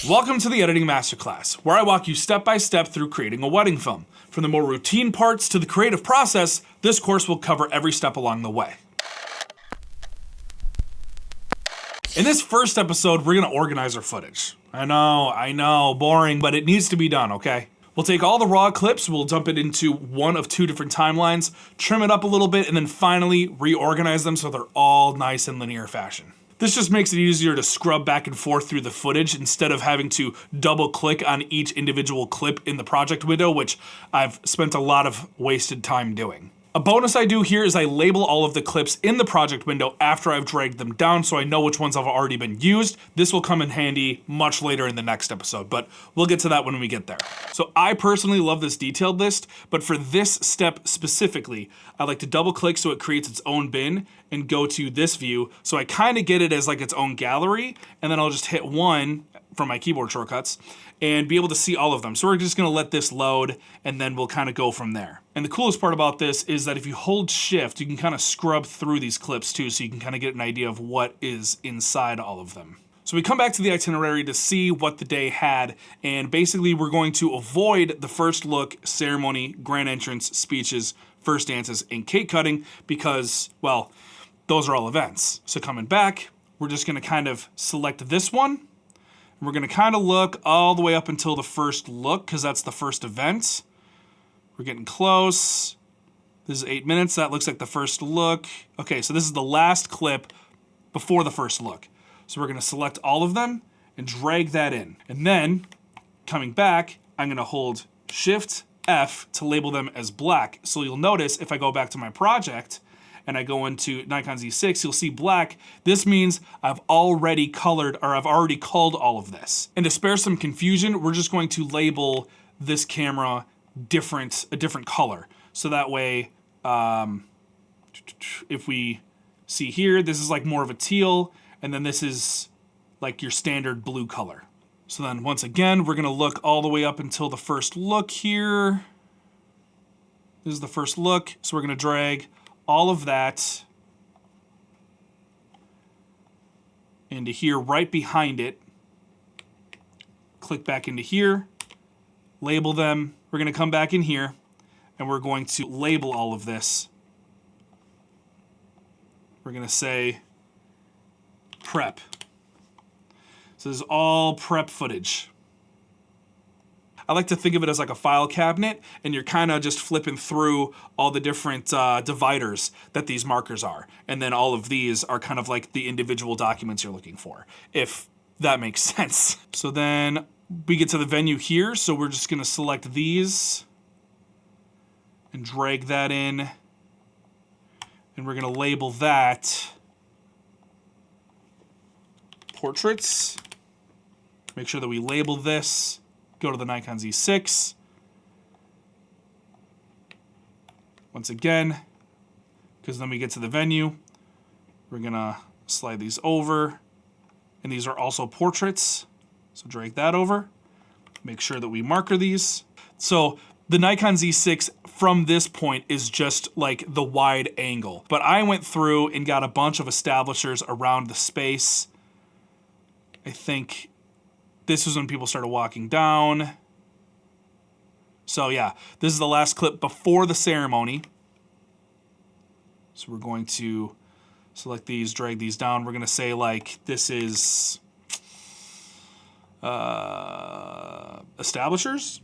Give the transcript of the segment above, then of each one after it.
Welcome to the Editing Masterclass, where I walk you step by step through creating a wedding film. From the more routine parts to the creative process, this course will cover every step along the way. In this first episode, we're gonna organize our footage. I know, boring, but it needs to be done, okay? We'll take all the raw clips, we'll dump it into one of two different timelines, trim it up a little bit, and then finally reorganize them so they're all nice in linear fashion. This just makes it easier to scrub back and forth through the footage instead of having to double click on each individual clip in the project window, which I've spent a lot of wasted time doing. A bonus I do here is I label all of the clips in the project window after I've dragged them down so I know which ones have already been used. This will come in handy much later in the next episode, but we'll get to that when we get there. So I personally love this detailed list, but for this step specifically, I like to double click so it creates its own bin and go to this view so I kind of get it as like its own gallery, and then I'll just hit 1 from my keyboard shortcuts and be able to see all of them. So we're just gonna let this load and then we'll kind of go from there. And the coolest part about this is that if you hold shift, you can kind of scrub through these clips too, so you can kind of get an idea of what is inside all of them. So we come back to the itinerary to see what the day had, and basically we're going to avoid the first look, ceremony, grand entrance, speeches, first dances, and cake cutting because, well, those are all events. So coming back, we're just gonna kind of select this one. We're gonna kind of look all the way up until the first look because that's the first event. We're getting close. This is 8 minutes. That looks like the first look. Okay, so this is the last clip before the first look. So we're gonna select all of them and drag that in. And then, coming back, I'm gonna hold Shift F to label them as black. So you'll notice if I go back to my project and I go into Nikon Z6, you'll see black. This means I've already colored, or I've already culled all of this. And to spare some confusion, we're just going to label this camera a different color. So that way, if we see here, this is like more of a teal, and then this is like your standard blue color. So then once again, we're gonna look all the way up until the first look here. This is the first look, so we're gonna drag all of that into here right behind it. Click back into here, label them. We're gonna come back in here and we're going to label all of this. We're gonna say prep. So this is all prep footage. I like to think of it as like a file cabinet, and you're kind of just flipping through all the different dividers that these markers are. And then all of these are kind of like the individual documents you're looking for, if that makes sense. So then we get to the venue here, so we're just gonna select these and drag that in, and we're gonna label that portraits. Make sure that we label this. Go to the Nikon Z6. Once again, because then we get to the venue, we're gonna slide these over, and these are also portraits, so drag that over. Make sure that we marker these. So the Nikon Z6 from this point is just like the wide angle, but I went through and got a bunch of establishers around the space. I think this was when people started walking down. So yeah, this is the last clip before the ceremony. So we're going to select these, drag these down. We're gonna say like, this is establishers.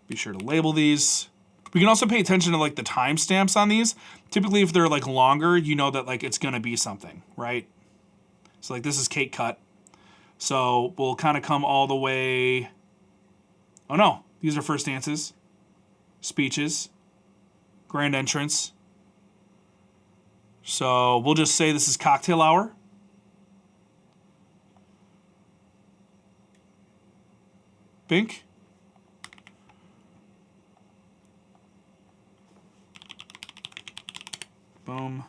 Be sure to label these. We can also pay attention to like the timestamps on these. Typically if they're like longer, you know that like it's gonna be something, right? So like this is cake cut. So we'll kind of come all the way, oh no, these are first dances, speeches, grand entrance. So we'll just say this is cocktail hour. Pink. Boom.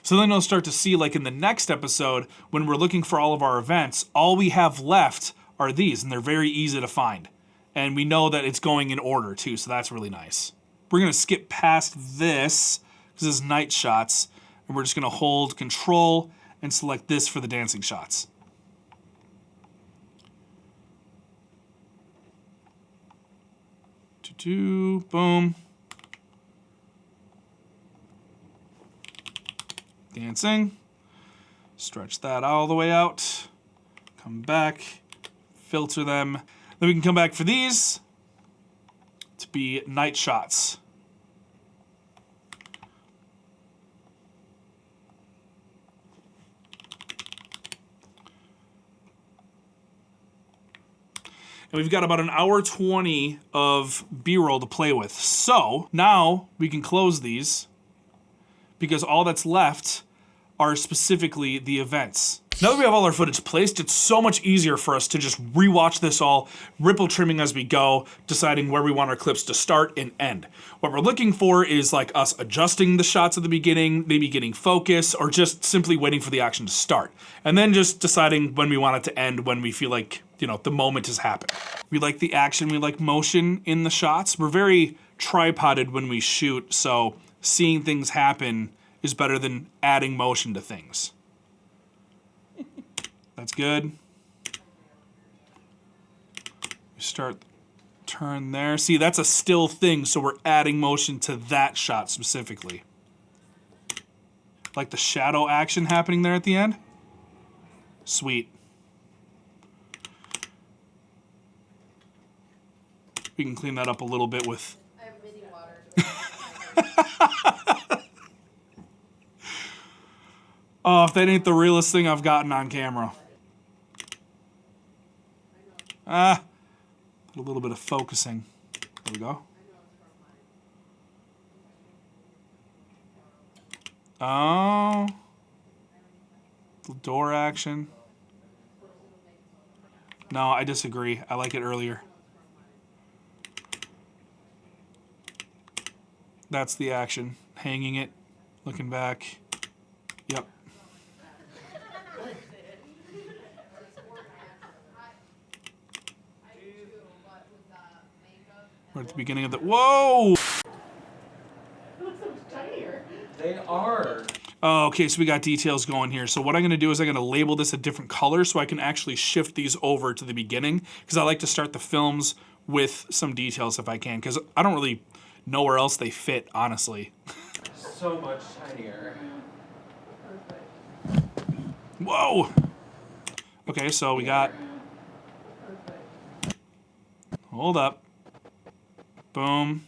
So then you'll start to see, like in the next episode, when we're looking for all of our events, all we have left are these, and they're very easy to find. And we know that it's going in order too, so that's really nice. We're gonna skip past this, because this is night shots, and we're just gonna hold Control and select this for the dancing shots. Boom. Dancing. Stretch that all the way out. Come back. Filter them. Then we can come back for these to be night shots. And we've got about an hour 20 of B-roll to play with. So now we can close these because all that's left are specifically the events. Now that we have all our footage placed, it's so much easier for us to just rewatch this all, ripple trimming as we go, deciding where we want our clips to start and end. What we're looking for is like us adjusting the shots at the beginning, maybe getting focus, or just simply waiting for the action to start. And then just deciding when we want it to end, when we feel like, you know, the moment has happened. We like the action, we like motion in the shots. We're very tripoded when we shoot, so seeing things happen is better than adding motion to things. That's good. Turn there. See, that's a still thing, so we're adding motion to that shot specifically. Like the shadow action happening there at the end. Sweet. We can clean that up a little bit with... I have mini water. Oh, if that ain't the realest thing I've gotten on camera. Ah, a little bit of focusing. There we go. Oh, the door action. No, I disagree. I like it earlier. That's the action. Hanging it, looking back. Yep. We're at the beginning of the... Whoa! They are. Oh, okay, so we got details going here. So what I'm going to do is I'm going to label this a different color so I can actually shift these over to the beginning, because I like to start the films with some details if I can, because I don't really know where else they fit, honestly. So much tinier. Whoa! Okay, so we got... Hold up. Boom.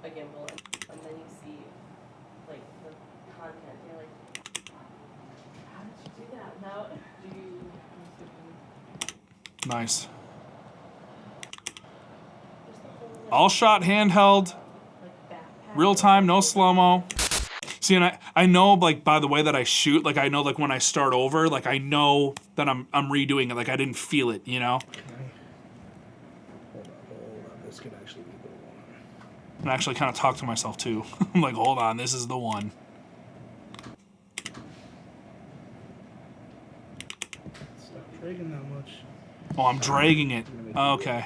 A gimbal, and then you see like the content. You're like, how did you do that? Now do you? Nice. All shot handheld, real time, no slow-mo. See, and I know, like, by the way that I shoot, like, I know, like, when I start over, like, I know that I'm redoing it, like, I didn't feel it, you know? Hold on, this could actually be the one. And I actually kind of talk to myself, too. I'm like, hold on, this is the one. It's not dragging that much. Oh, I'm dragging it. Okay.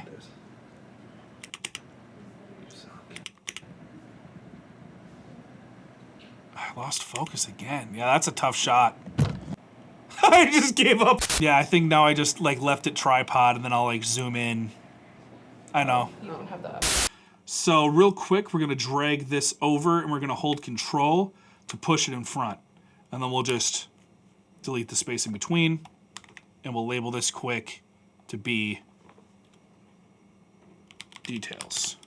I lost focus again. Yeah, that's a tough shot. I just gave up. Yeah, I think now I just like left it tripod and then I'll like zoom in. I know. You can have that. So real quick, we're gonna drag this over and we're gonna hold control to push it in front. And then we'll just delete the space in between and we'll label this quick to be details.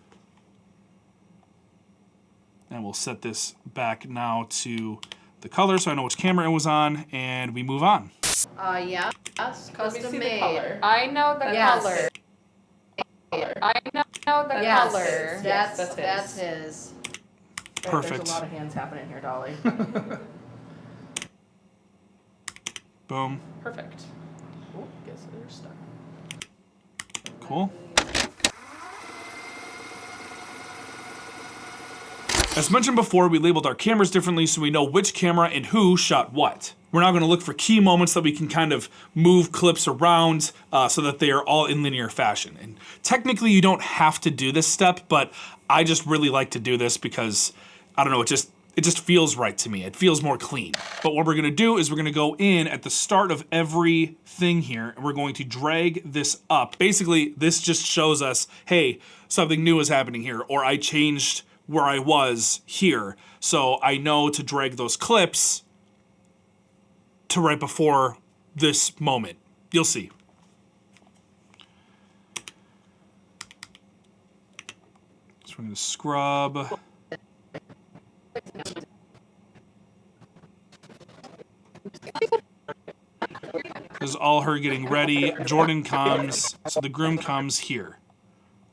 And we'll set this back now to the color so I know which camera it was on, and we move on. Yeah. Yes, custom made. I know the color. I know the Yes, color. that's his. Perfect. There's a lot of hands happening here, Dolly. Boom. Perfect. Oh, guess they're stuck. Cool. As mentioned before, we labeled our cameras differently so we know which camera and who shot what. We're now gonna look for key moments that we can kind of move clips around so that they are all in linear fashion. And technically you don't have to do this step, but I just really like to do this because, I don't know, it just feels right to me. It feels more clean. But what we're gonna do is we're gonna go in at the start of every thing here and we're going to drag this up. Basically, this just shows us, hey, something new is happening here, or I changed where I was here. So I know to drag those clips to right before this moment. You'll see. So we're gonna scrub. This is all her getting ready. Jordan comes, so the groom comes here,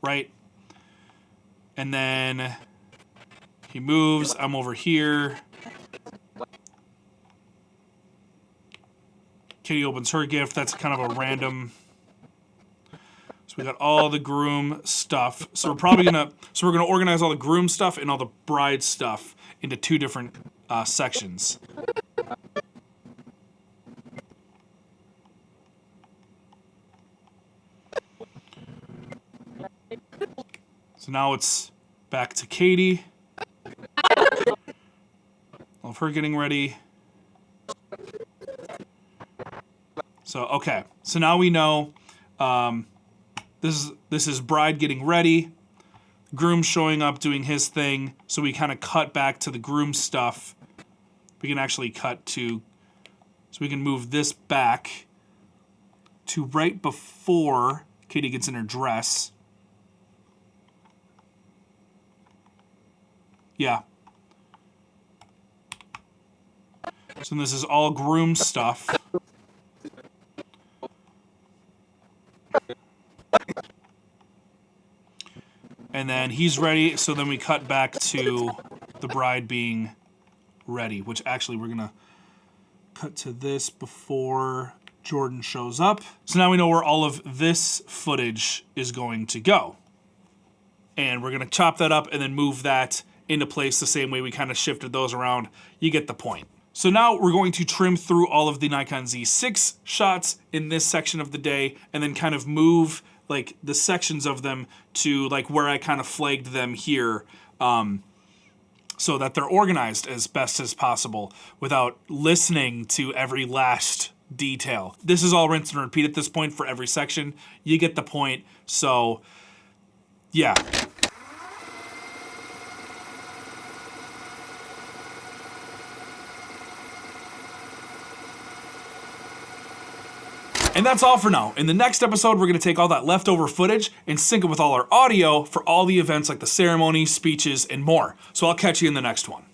right? And then he moves, I'm over here. Katie opens her gift, that's kind of a random. So we got all the groom stuff. So we're probably gonna, we're gonna organize all the groom stuff and all the bride stuff into two different sections. So now it's back to Katie. Of her getting ready. So, okay. So now we know this is bride getting ready. Groom showing up, doing his thing. So we kind of cut back to the groom stuff. We can actually cut to, so we can move this back to right before Katie gets in her dress. Yeah. So this is all groom stuff. And then he's ready, so then we cut back to the bride being ready, which actually we're gonna cut to this before Jordan shows up. So now we know where all of this footage is going to go. And we're gonna chop that up and then move that into place the same way we kind of shifted those around. You get the point. So now we're going to trim through all of the Nikon Z6 shots in this section of the day and then kind of move like the sections of them to like where I kind of flagged them here so that they're organized as best as possible without listening to every last detail. This is all rinse and repeat at this point for every section. You get the point. So yeah. And that's all for now. In the next episode, we're gonna take all that leftover footage and sync it with all our audio for all the events like the ceremony, speeches, and more. So I'll catch you in the next one.